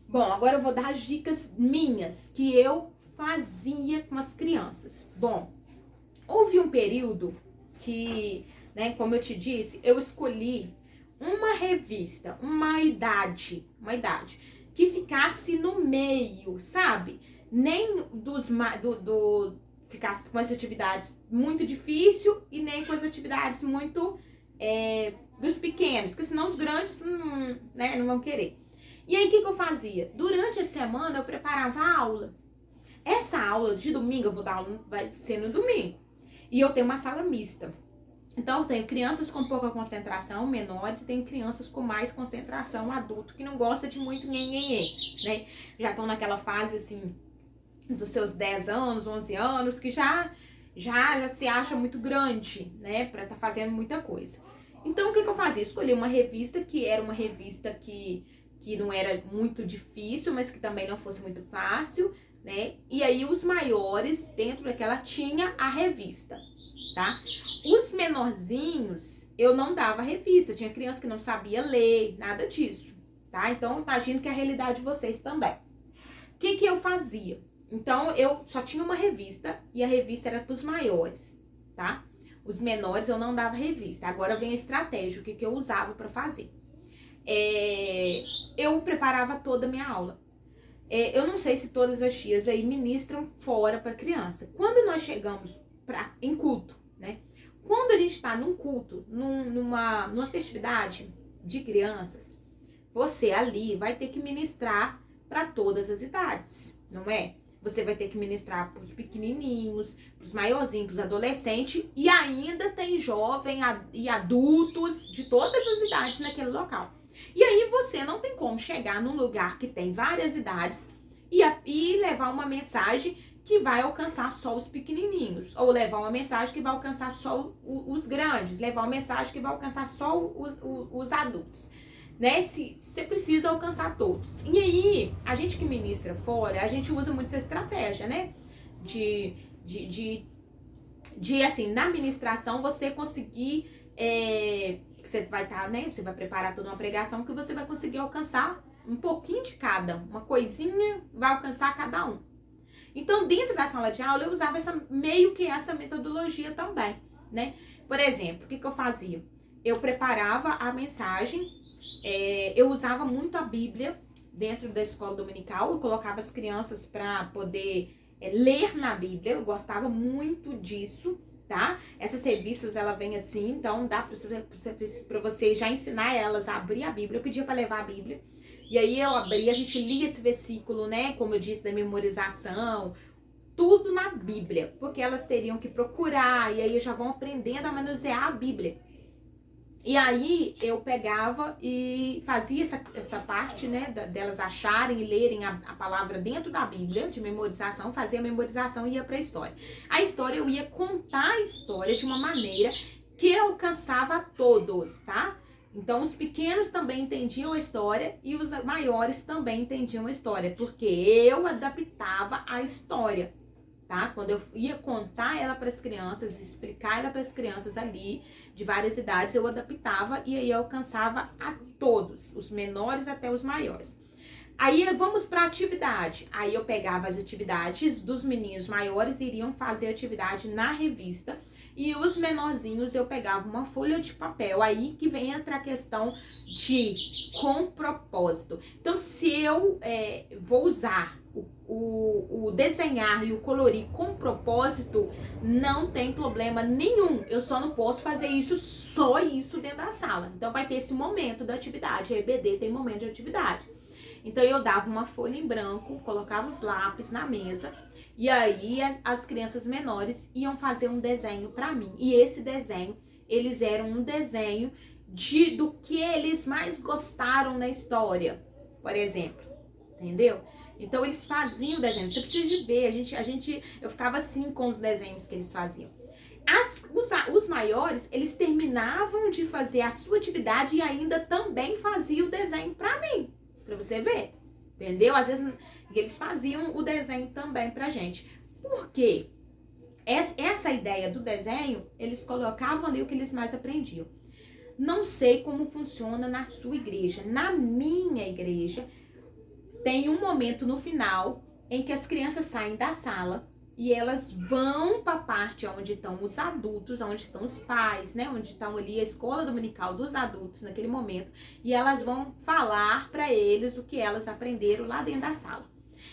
Bom, agora eu vou dar as dicas minhas que eu fazia com as crianças. Bom, houve um período que, né, como eu te disse, eu escolhi uma revista, uma idade que ficasse no meio, sabe? Nem ficasse com as atividades muito difícil e nem com as atividades muito dos pequenos, porque senão os grandes né, não vão querer. E aí, o que eu fazia? Durante a semana, eu preparava a aula. Essa aula de domingo, vai ser no domingo. E eu tenho uma sala mista. Então, eu tenho crianças com pouca concentração, menores, e tenho crianças com mais concentração, adulto, que não gosta de muito nhenhenhê, né? Já estão naquela fase, assim, dos seus 10 anos, 11 anos, que já se acha muito grande, né? Pra estar fazendo muita coisa. Então, o que eu fazia? Escolhi uma revista que era uma revista que não era muito difícil, mas que também não fosse muito fácil, né? E aí, os maiores, dentro daquela, tinha a revista, tá? Os menorzinhos, eu não dava revista. Tinha criança que não sabia ler, nada disso, tá? Então, imagino que é a realidade de vocês também. O que eu fazia? Então, eu só tinha uma revista e a revista era para os maiores, tá? Os menores eu não dava revista. Agora vem a estratégia, o que eu usava para fazer. Eu preparava toda a minha aula. Eu não sei se todas as tias aí ministram fora para criança. Quando nós chegamos em culto, né? Quando a gente está num culto, numa festividade de crianças, você ali vai ter que ministrar para todas as idades, não é? Você vai ter que ministrar para os pequenininhos, para os maiorzinhos, para os adolescentes, e ainda tem jovem e adultos de todas as idades naquele local. E aí você não tem como chegar num lugar que tem várias idades e levar uma mensagem que vai alcançar só os pequenininhos, ou levar uma mensagem que vai alcançar só os grandes, levar uma mensagem que vai alcançar só os adultos, né? Você precisa alcançar todos. E aí, a gente que ministra fora, a gente usa muito essa estratégia, né? Assim, na ministração, você conseguir, você vai estar, né? Você vai preparar toda uma pregação que você vai conseguir alcançar um pouquinho de cada, uma coisinha vai alcançar cada um. Então, dentro da sala de aula, eu usava meio que essa metodologia também, né? Por exemplo, o que eu fazia? Eu preparava a mensagem, eu usava muito a Bíblia dentro da escola dominical, eu colocava as crianças para poder ler na Bíblia, eu gostava muito disso, tá? Essas revistas, ela vem assim, então dá para você já ensinar elas a abrir a Bíblia. Eu pedia para levar a Bíblia. E aí eu abri, a gente lia esse versículo, né, como eu disse, da memorização, tudo na Bíblia, porque elas teriam que procurar, e aí já vão aprendendo a manusear a Bíblia. E aí eu pegava e fazia essa parte, né, delas acharem e lerem a palavra dentro da Bíblia, de memorização, fazia a memorização e ia pra história. A história, eu ia contar a história de uma maneira que alcançava a todos, tá? Então, os pequenos também entendiam a história e os maiores também entendiam a história, porque eu adaptava a história, tá? Quando eu ia contar ela para as crianças, explicar ela para as crianças ali, de várias idades, eu adaptava e aí eu alcançava a todos, os menores até os maiores. Aí vamos para a atividade. Aí eu pegava as atividades dos meninos maiores, iriam fazer atividade na revista, e os menorzinhos eu pegava uma folha de papel. Aí que vem entra a questão de com propósito. Então, se eu vou usar o desenhar e o colorir com propósito, não tem problema nenhum. Eu só não posso fazer só isso dentro da sala. Então, vai ter esse momento da atividade. A EBD tem momento de atividade. Então, eu dava uma folha em branco, colocava os lápis na mesa, e aí as crianças menores iam fazer um desenho para mim. E esse desenho, eles eram um desenho do que eles mais gostaram na história, por exemplo, entendeu? Então, eles faziam o desenho. Você precisa de ver, eu ficava assim com os desenhos que eles faziam. Os maiores, eles terminavam de fazer a sua atividade e ainda também faziam o desenho para mim. Pra você ver, entendeu? Às vezes eles faziam o desenho também pra gente. Por quê? Essa ideia do desenho, eles colocavam ali o que eles mais aprendiam. Não sei como funciona na sua igreja. Na minha igreja, tem um momento no final em que as crianças saem da sala e elas vão para a parte onde estão os adultos, onde estão os pais, né? Onde estão ali a escola dominical dos adultos naquele momento. E elas vão falar para eles o que elas aprenderam lá dentro da sala.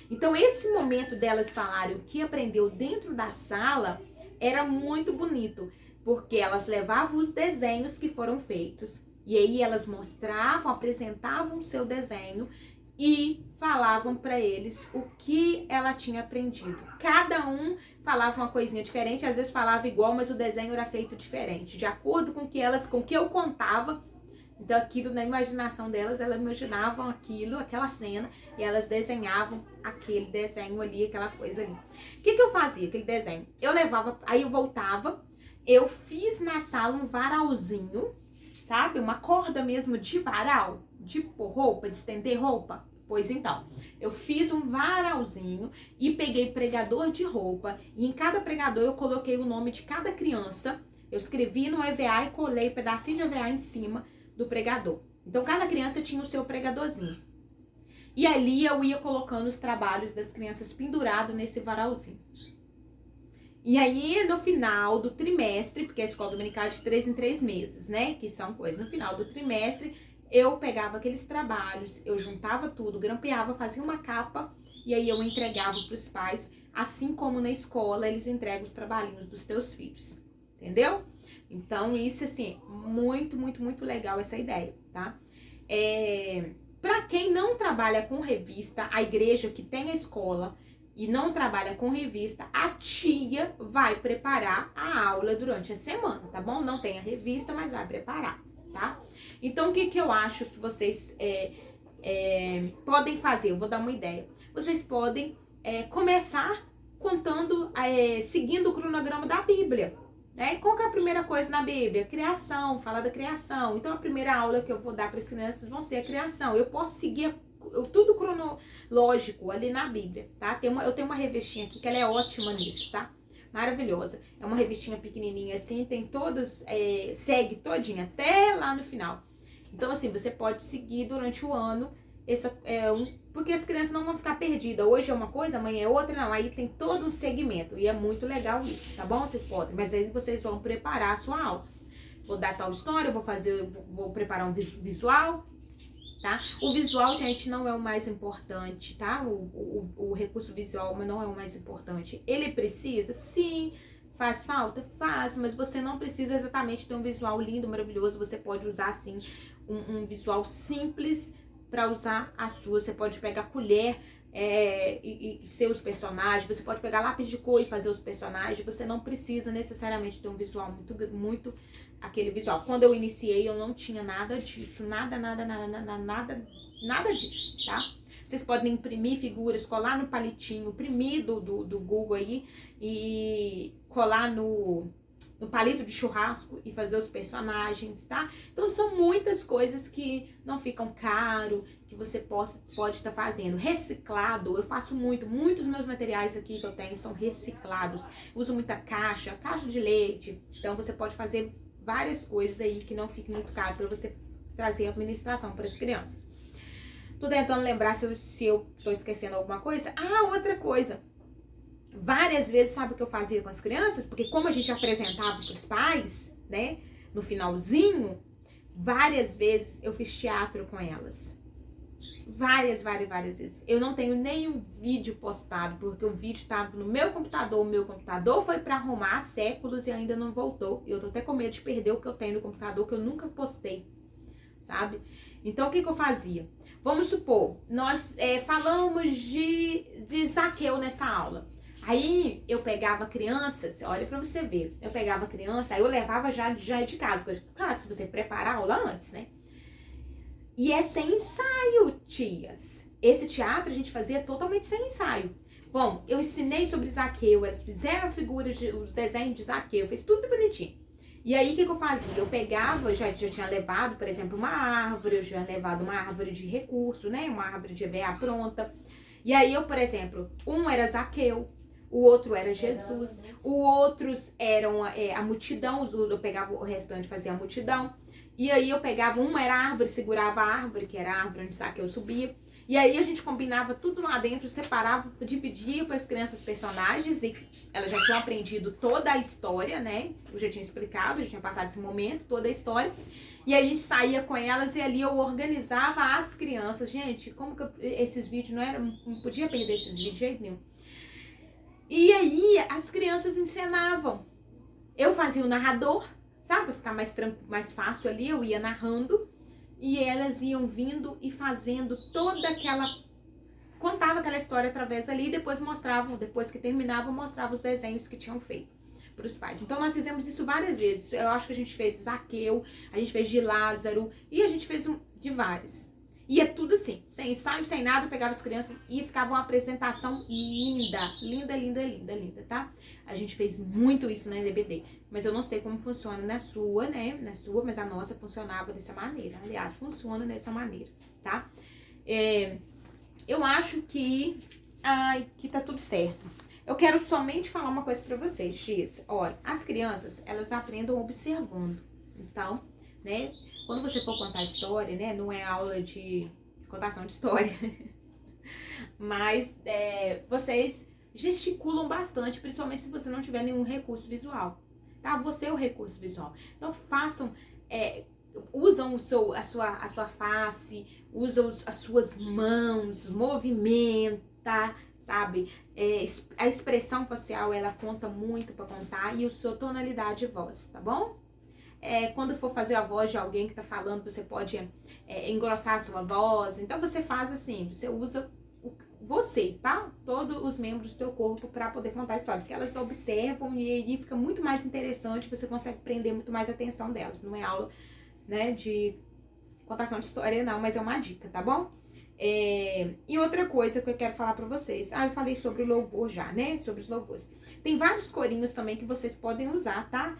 Então, esse momento delas falarem o que aprendeu dentro da sala era muito bonito, porque elas levavam os desenhos que foram feitos. E aí elas mostravam, apresentavam o seu desenho e falavam para eles o que ela tinha aprendido. Cada um falava uma coisinha diferente, às vezes falava igual, mas o desenho era feito diferente, de acordo com o que eu contava. Então aquilo na imaginação delas, elas imaginavam aquilo, aquela cena, e elas desenhavam aquele desenho ali, aquela coisa ali. O que eu fazia, aquele desenho? Eu levava, aí eu voltava, eu fiz na sala um varalzinho, sabe? Uma corda mesmo de varal, de pôr roupa, de estender roupa. Pois então, eu fiz um varalzinho e peguei pregador de roupa. E em cada pregador eu coloquei o nome de cada criança. Eu escrevi no EVA e colei um pedacinho de EVA em cima do pregador. Então, cada criança tinha o seu pregadorzinho. E ali eu ia colocando os trabalhos das crianças pendurados nesse varalzinho. E aí, no final do trimestre, porque a escola dominical é de 3 em 3 meses, né? Que são coisas. No final do trimestre, eu pegava aqueles trabalhos, eu juntava tudo, grampeava, fazia uma capa e aí eu entregava para os pais, assim como na escola eles entregam os trabalhinhos dos teus filhos, entendeu? Então isso assim, muito, muito, muito legal essa ideia, tá? Para quem não trabalha com revista, a igreja que tem a escola e não trabalha com revista, a tia vai preparar a aula durante a semana, tá bom? Não tem a revista, mas vai preparar, tá? Então, o que eu acho que vocês podem fazer? Eu vou dar uma ideia. Vocês podem começar contando, seguindo o cronograma da Bíblia, né? Qual que é a primeira coisa na Bíblia? Criação, fala da criação. Então, a primeira aula que eu vou dar para as crianças vão ser a criação. Eu posso seguir tudo cronológico ali na Bíblia, tá? Eu tenho uma revistinha aqui que ela é ótima nisso, tá? Maravilhosa. É uma revistinha pequenininha assim, tem todas, segue todinha até lá no final. Então assim, você pode seguir durante o ano, porque as crianças não vão ficar perdidas. Hoje é uma coisa, amanhã é outra, não. Aí tem todo um segmento e é muito legal isso, tá bom? Vocês podem, mas aí vocês vão preparar a sua aula. Vou dar tal história, vou preparar um visual, tá? O visual, gente, não é o mais importante, tá? O recurso visual não é o mais importante. Ele precisa? Sim. Faz falta? Faz, mas você não precisa exatamente ter um visual lindo, maravilhoso. Você pode usar, assim, um visual simples para usar a sua. Você pode pegar colher e ser os personagens. Você pode pegar lápis de cor e fazer os personagens. Você não precisa necessariamente ter um visual muito aquele visual. Quando eu iniciei, eu não tinha nada disso. Nada disso, tá? Vocês podem imprimir figuras, colar no palitinho, imprimir do Google aí e colar no palito de churrasco e fazer os personagens, tá? Então são muitas coisas que não ficam caro, que você pode estar fazendo. Reciclado, eu faço muitos meus materiais aqui que eu tenho são reciclados. Uso muita caixa de leite, então você pode fazer várias coisas aí que não fique muito caro para você trazer a administração para as crianças. Tô tentando lembrar se eu tô esquecendo alguma coisa. Ah, outra coisa. Várias vezes, sabe o que eu fazia com as crianças? Porque como a gente apresentava para os pais, né, no finalzinho, várias vezes eu fiz teatro com elas. Várias vezes. Eu não tenho nenhum vídeo postado, porque o vídeo estava no meu computador. O meu computador foi para arrumar há séculos e ainda não voltou. Eu tô até com medo de perder o que eu tenho no computador, que eu nunca postei, sabe? Então, o que eu fazia? Vamos supor, nós falamos de Zaqueu nessa aula. Aí eu pegava crianças, olha pra você ver, eu pegava criança, aí eu levava já de casa. Claro que se você preparar a aula antes, né? E é sem ensaio, tias. Esse teatro a gente fazia totalmente sem ensaio. Bom, eu ensinei sobre Zaqueu, elas fizeram figuras, os desenhos de Zaqueu, fez tudo bonitinho. E aí, o que eu fazia? Eu pegava, já tinha levado, por exemplo, uma árvore, eu já tinha levado uma árvore de recurso, né? Uma árvore de EVA pronta. E aí, eu, por exemplo, um era Zaqueu, o outro era Jesus, os outros eram a multidão, eu pegava o restante, fazia a multidão. E aí eu pegava, uma era a árvore, segurava a árvore, que era a árvore onde que eu subia. E aí a gente combinava tudo lá dentro, separava, dividia para as crianças personagens e elas já tinham aprendido toda a história, né? Eu já tinha explicado, já tinha passado esse momento, toda a história. E aí a gente saía com elas e ali eu organizava as crianças. Gente, como que esses vídeos não podia perder esses vídeos de jeito nenhum. E aí as crianças encenavam. Eu fazia o narrador, sabe? Pra ficar mais fácil ali, eu ia narrando. E elas iam vindo e fazendo toda aquela... Contava aquela história através ali e depois mostravam, depois que terminava, mostrava os desenhos que tinham feito para os pais. Então nós fizemos isso várias vezes. Eu acho que a gente fez Zaqueu, a gente fez de Lázaro e a gente fez de vários. E é tudo assim, sem ensaio, sem nada, pegava as crianças e ficava uma apresentação linda, linda, linda, linda, linda, tá? A gente fez muito isso na LBD, mas eu não sei como funciona na sua, né? Na sua, mas a nossa funcionava dessa maneira. Aliás, funciona dessa maneira, tá? Eu acho que tá tudo certo. Eu quero somente falar uma coisa pra vocês, X. Olha, as crianças, elas aprendem observando. Então, né, quando você for contar história, né, não é aula de contação de história, mas vocês gesticulam bastante, principalmente se você não tiver nenhum recurso visual, tá? Você é o recurso visual. Então, façam... usam a sua face, usam as suas mãos, movimenta, sabe? A expressão facial, ela conta muito para contar, e a sua tonalidade de voz, tá bom? Quando for fazer a voz de alguém que tá falando, você pode engrossar a sua voz. Então você faz assim, você usa você, tá? Todos os membros do teu corpo para poder contar a história, porque elas observam e aí fica muito mais interessante, você consegue prender muito mais a atenção delas. Não é aula, né, de contação de história não, mas é uma dica, tá bom? E outra coisa que eu quero falar pra vocês, eu falei sobre o louvor já, né, sobre os louvores. Tem vários corinhos também que vocês podem usar, tá?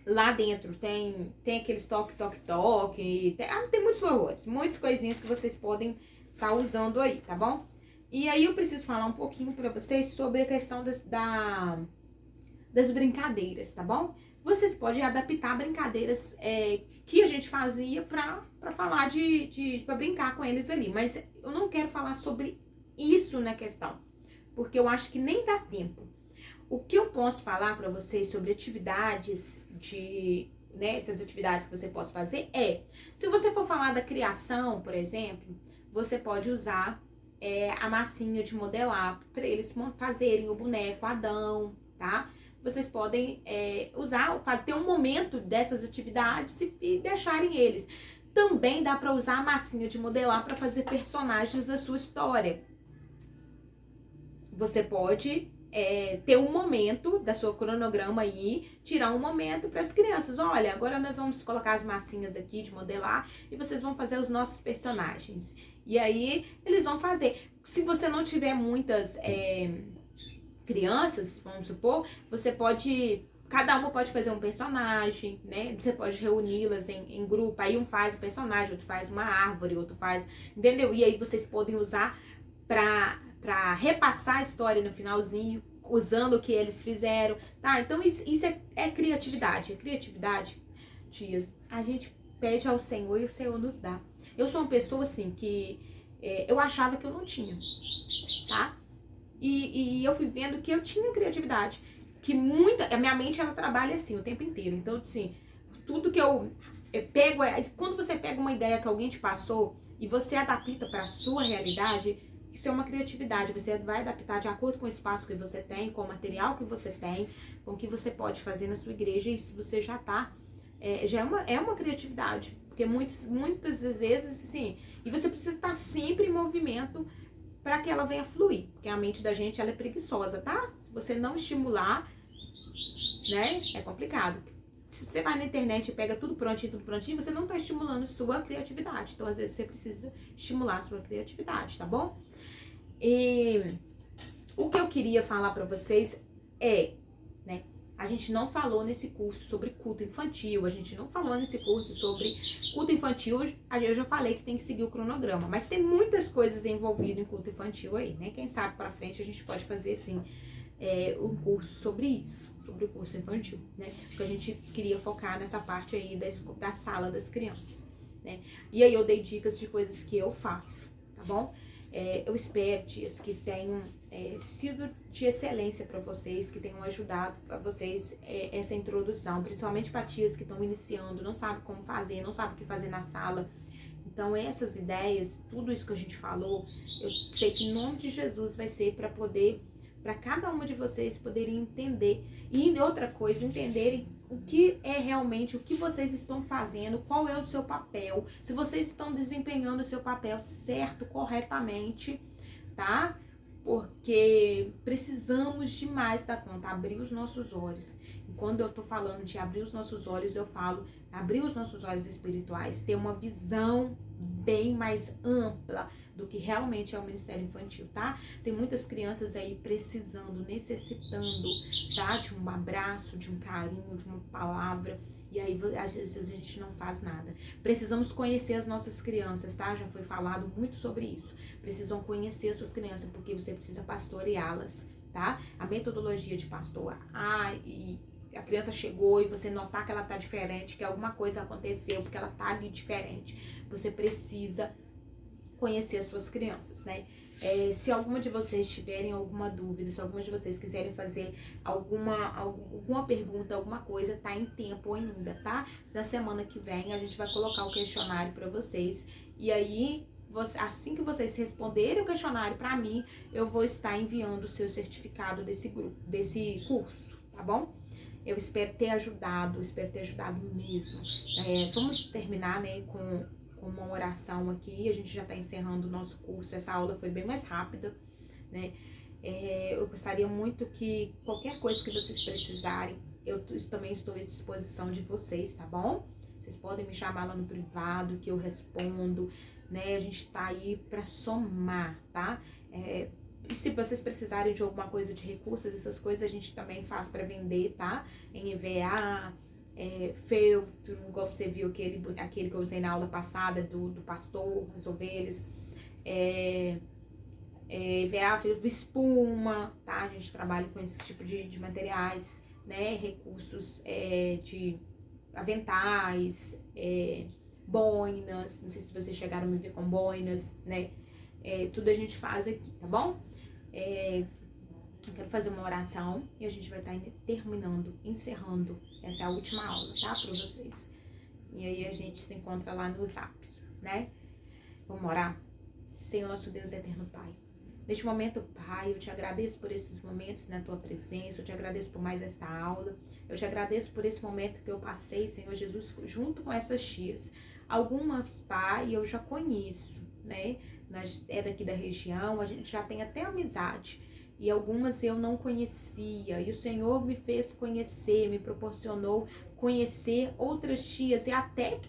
Lá dentro tem aqueles toque, tem muitos louvores, muitas coisinhas que vocês podem estar usando aí, tá bom? E aí eu preciso falar um pouquinho pra vocês sobre a questão das brincadeiras, tá bom? Vocês podem adaptar brincadeiras que a gente fazia pra falar pra brincar com eles ali. Mas eu não quero falar sobre isso na questão, porque eu acho que nem dá tempo. O que eu posso falar pra vocês sobre atividades essas atividades que você pode fazer se você for falar da criação, por exemplo, você pode usar a massinha de modelar pra eles fazerem o boneco Adão, tá? Vocês podem ter um momento dessas atividades e deixarem eles. Também dá para usar a massinha de modelar para fazer personagens da sua história. Você pode ter um momento da sua cronograma aí, tirar um momento para as crianças. Olha, agora nós vamos colocar as massinhas aqui de modelar e vocês vão fazer os nossos personagens. E aí eles vão fazer. Se você não tiver muitas... crianças, vamos supor, cada uma pode fazer um personagem, né? Você pode reuni-las em grupo, aí um faz o personagem, outro faz uma árvore, outro faz, entendeu? E aí vocês podem usar pra repassar a história no finalzinho, usando o que eles fizeram, tá? Então isso é criatividade. A criatividade, tias, a gente pede ao Senhor e o Senhor nos dá. Eu sou uma pessoa assim que eu achava que eu não tinha, tá? E eu fui vendo que eu tinha criatividade, que a minha mente ela trabalha assim o tempo inteiro. Então assim, tudo que eu pego, quando você pega uma ideia que alguém te passou e você adapta para a sua realidade, isso é uma criatividade. Você vai adaptar de acordo com o espaço que você tem, com o material que você tem, com o que você pode fazer na sua igreja. E isso você já tá, já é uma criatividade, porque muitas vezes assim, e você precisa estar sempre em movimento para que ela venha fluir, porque a mente da gente ela é preguiçosa, tá? Se você não estimular, né, é complicado. Se você vai na internet e pega tudo prontinho, você não tá estimulando sua criatividade. Então, às vezes, você precisa estimular a sua criatividade, tá bom? E o que eu queria falar para vocês né, a gente não falou nesse curso sobre culto infantil, a gente não falou nesse curso sobre culto infantil, eu já falei que tem que seguir o cronograma, mas tem muitas coisas envolvidas em culto infantil aí, né? Quem sabe pra frente a gente pode fazer assim, um curso sobre isso, sobre o curso infantil, né? Porque a gente queria focar nessa parte aí da sala das crianças, né? E aí eu dei dicas de coisas que eu faço, tá bom? Eu espero, tias, que tenham sido de excelência para vocês, que tenham ajudado a vocês essa introdução, principalmente para tias que estão iniciando, não sabem como fazer, não sabem o que fazer na sala. Então essas ideias, tudo isso que a gente falou, eu sei que em nome de Jesus vai ser para cada uma de vocês poderem entender. E outra coisa, entenderem o que é realmente, o que vocês estão fazendo, qual é o seu papel, se vocês estão desempenhando o seu papel certo, corretamente, tá? Porque precisamos demais da conta, abrir os nossos olhos. E quando eu tô falando de abrir os nossos olhos, eu falo abrir os nossos olhos espirituais, ter uma visão bem mais ampla do que realmente é o Ministério Infantil, tá? Tem muitas crianças aí precisando, necessitando, tá? De um abraço, de um carinho, de uma palavra. E aí, às vezes, a gente não faz nada. Precisamos conhecer as nossas crianças, tá? Já foi falado muito sobre isso. Precisam conhecer as suas crianças, porque você precisa pastoreá-las, tá? A metodologia de pastor, e a criança chegou e você notar que ela tá diferente, que alguma coisa aconteceu, porque ela tá ali diferente. Você precisa conhecer as suas crianças, né? Se alguma de vocês tiverem alguma dúvida, se alguma de vocês quiserem fazer alguma pergunta, alguma coisa, tá em tempo ainda, tá? Na semana que vem a gente vai colocar o questionário para vocês e aí assim que vocês responderem o questionário para mim, eu vou estar enviando o seu certificado desse curso, tá bom? Eu espero ter ajudado mesmo. Vamos terminar, né, com uma oração aqui. A gente já está encerrando o nosso curso. Essa aula foi bem mais rápida, né? Eu gostaria muito que qualquer coisa que vocês precisarem, eu também estou à disposição de vocês, tá bom? Vocês podem me chamar lá no privado que eu respondo, né? A gente está aí para somar, tá? E se vocês precisarem de alguma coisa de recursos, essas coisas a gente também faz para vender, tá? Em EVA, feltro, igual você viu aquele que eu usei na aula passada do pastor, as ovelhas. EVA, feltro, espuma, tá? A gente trabalha com esse tipo de materiais, né? Recursos de aventais, boinas, não sei se vocês chegaram a me ver com boinas, né? Tudo a gente faz aqui, tá bom? Eu quero fazer uma oração e a gente vai estar encerrando essa última aula, tá? Para vocês. E aí a gente se encontra lá no Zap, né? Vamos orar? Senhor, nosso Deus eterno Pai. Neste momento, Pai, eu te agradeço por esses momentos na tua presença, eu te agradeço por mais esta aula, eu te agradeço por esse momento que eu passei, Senhor Jesus, junto com essas tias. Algumas, Pai, eu já conheço, né? É daqui da região, a gente já tem até amizade. E algumas eu não conhecia. E o Senhor me fez conhecer, me proporcionou conhecer outras tias. E até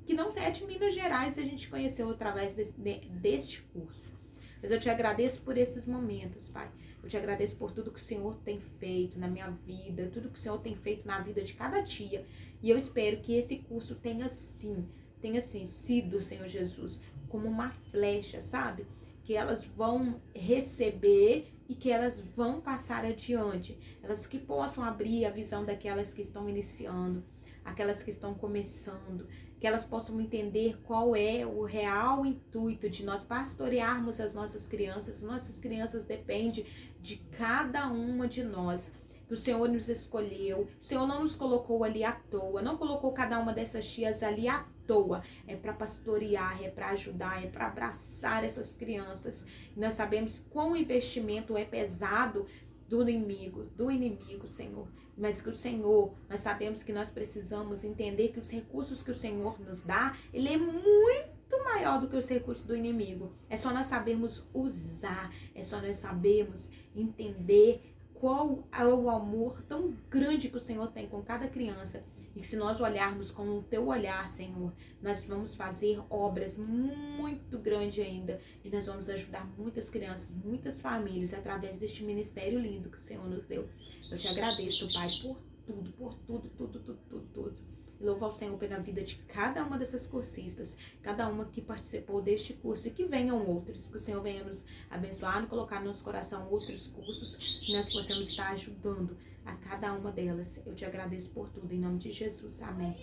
que não é de Minas Gerais, a gente conheceu através deste curso. Mas eu te agradeço por esses momentos, Pai. Eu te agradeço por tudo que o Senhor tem feito na minha vida, tudo que o Senhor tem feito na vida de cada tia. E eu espero que esse curso tenha sido, Senhor Jesus, como uma flecha, sabe? Que elas vão receber e que elas vão passar adiante. Elas que possam abrir a visão daquelas que estão iniciando, aquelas que estão começando, que elas possam entender qual é o real intuito de nós pastorearmos as nossas crianças. Nossas crianças dependem de cada uma de nós. Que o Senhor nos escolheu, o Senhor não nos colocou ali à toa, não colocou cada uma dessas tias ali à toa. É para pastorear, é para ajudar, é para abraçar essas crianças. E nós sabemos quão o investimento é pesado do inimigo, Senhor. Mas que o Senhor, nós sabemos que nós precisamos entender que os recursos que o Senhor nos dá, ele é muito maior do que os recursos do inimigo. É só nós sabermos usar, é só nós sabermos entender qual é o amor tão grande que o Senhor tem com cada criança. E que se nós olharmos com o teu olhar, Senhor, nós vamos fazer obras muito grandes ainda. E nós vamos ajudar muitas crianças, muitas famílias, através deste ministério lindo que o Senhor nos deu. Eu te agradeço, Pai, por tudo, tudo. E louvo ao Senhor pela vida de cada uma dessas cursistas, cada uma que participou deste curso, e que venham outros, que o Senhor venha nos abençoar, colocar no nosso coração outros cursos, que nós possamos estar ajudando a cada uma delas. Eu te agradeço por tudo, em nome de Jesus. Amém.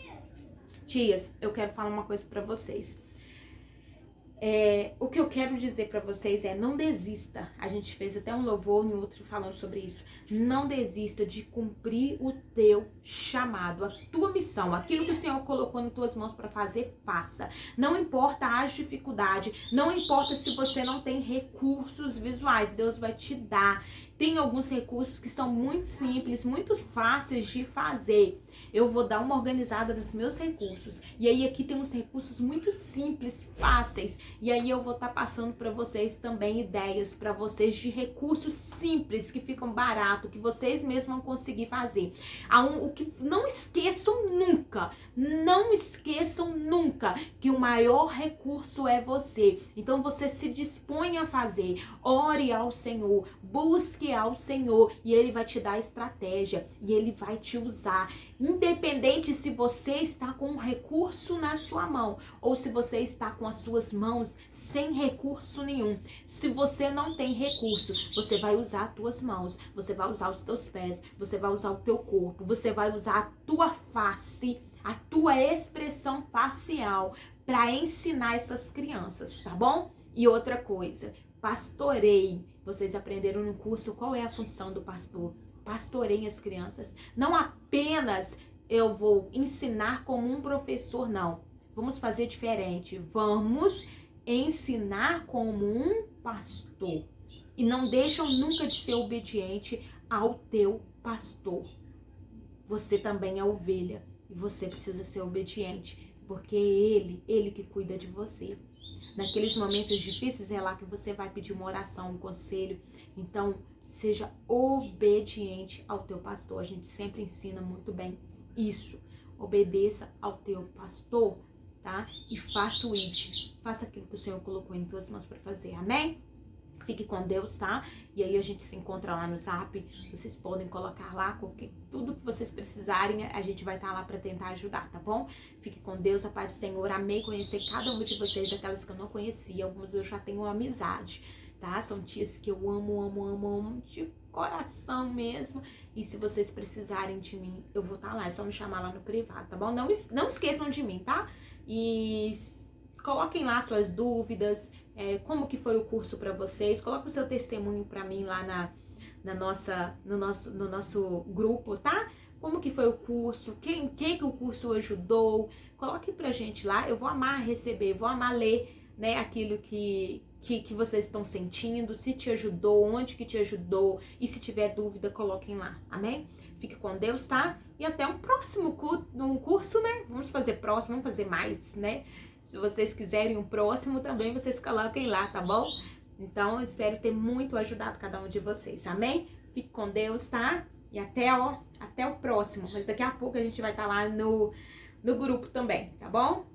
Tias, eu quero falar uma coisa para vocês. O que eu quero dizer para vocês é: não desista. A gente fez até um louvor e outro falando sobre isso. Não desista de cumprir o teu chamado, a tua missão, aquilo que o Senhor colocou nas tuas mãos para fazer, faça. Não importa as dificuldades, não importa se você não tem recursos visuais, Deus vai te dar. Tem alguns recursos que são muito simples, muito fáceis de fazer. Eu vou dar uma organizada nos meus recursos. E aí aqui tem uns recursos muito simples, fáceis. E aí eu vou estar passando para vocês também ideias para vocês de recursos simples, que ficam barato, que vocês mesmos vão conseguir fazer. O que não esqueçam nunca, que o maior recurso é você. Então você se dispõe a fazer. Ore ao Senhor, busque ao Senhor, e Ele vai te dar estratégia, e Ele vai te usar. Independente se você está com um recurso na sua mão, ou se você está com as suas mãos sem recurso nenhum. Se você não tem recurso, você vai usar as tuas mãos, você vai usar os teus pés, você vai usar o teu corpo, você vai usar a tua face, a tua expressão facial para ensinar essas crianças, tá bom? E outra coisa, pastorei. Vocês aprenderam no curso qual é a função do pastor. Pastorei as crianças. Não apenas eu vou ensinar como um professor, não. Vamos fazer diferente. Vamos ensinar como um pastor. E não deixam nunca de ser obediente ao teu pastor. Você também é ovelha. E você precisa ser obediente. Porque é ele que cuida de você. Naqueles momentos difíceis é lá que você vai pedir uma oração, um conselho. Então, seja obediente ao teu pastor. A gente sempre ensina muito bem isso. Obedeça ao teu pastor, tá? E faça o ID. Faça aquilo que o Senhor colocou em tuas mãos para fazer. Amém? Fique com Deus, tá? E aí a gente se encontra lá no Zap. Vocês podem colocar lá tudo que vocês precisarem. A gente vai estar lá para tentar ajudar, tá bom? Fique com Deus, a paz do Senhor. Amei conhecer cada uma de vocês, aquelas que eu não conhecia. Algumas eu já tenho uma amizade, tá? São tias que eu amo de coração mesmo. E se vocês precisarem de mim, eu vou estar lá. É só me chamar lá no privado, tá bom? Não esqueçam de mim, tá? E coloquem lá suas dúvidas. Como que foi o curso para vocês? Coloque o seu testemunho para mim lá no nosso grupo, tá? Como que foi o curso? Quem que o curso ajudou? Coloque pra gente lá. Eu vou amar receber, vou amar ler, né, aquilo que vocês estão sentindo, se te ajudou, onde que te ajudou, e se tiver dúvida, coloquem lá, amém? Fique com Deus, tá? E até um próximo curso, né? Vamos fazer próximo, vamos fazer mais, né? Se vocês quiserem um próximo também, vocês coloquem lá, tá bom? Então, eu espero ter muito ajudado cada um de vocês, amém? Fique com Deus, tá? E até o próximo. Mas daqui a pouco a gente vai estar lá no grupo também, tá bom?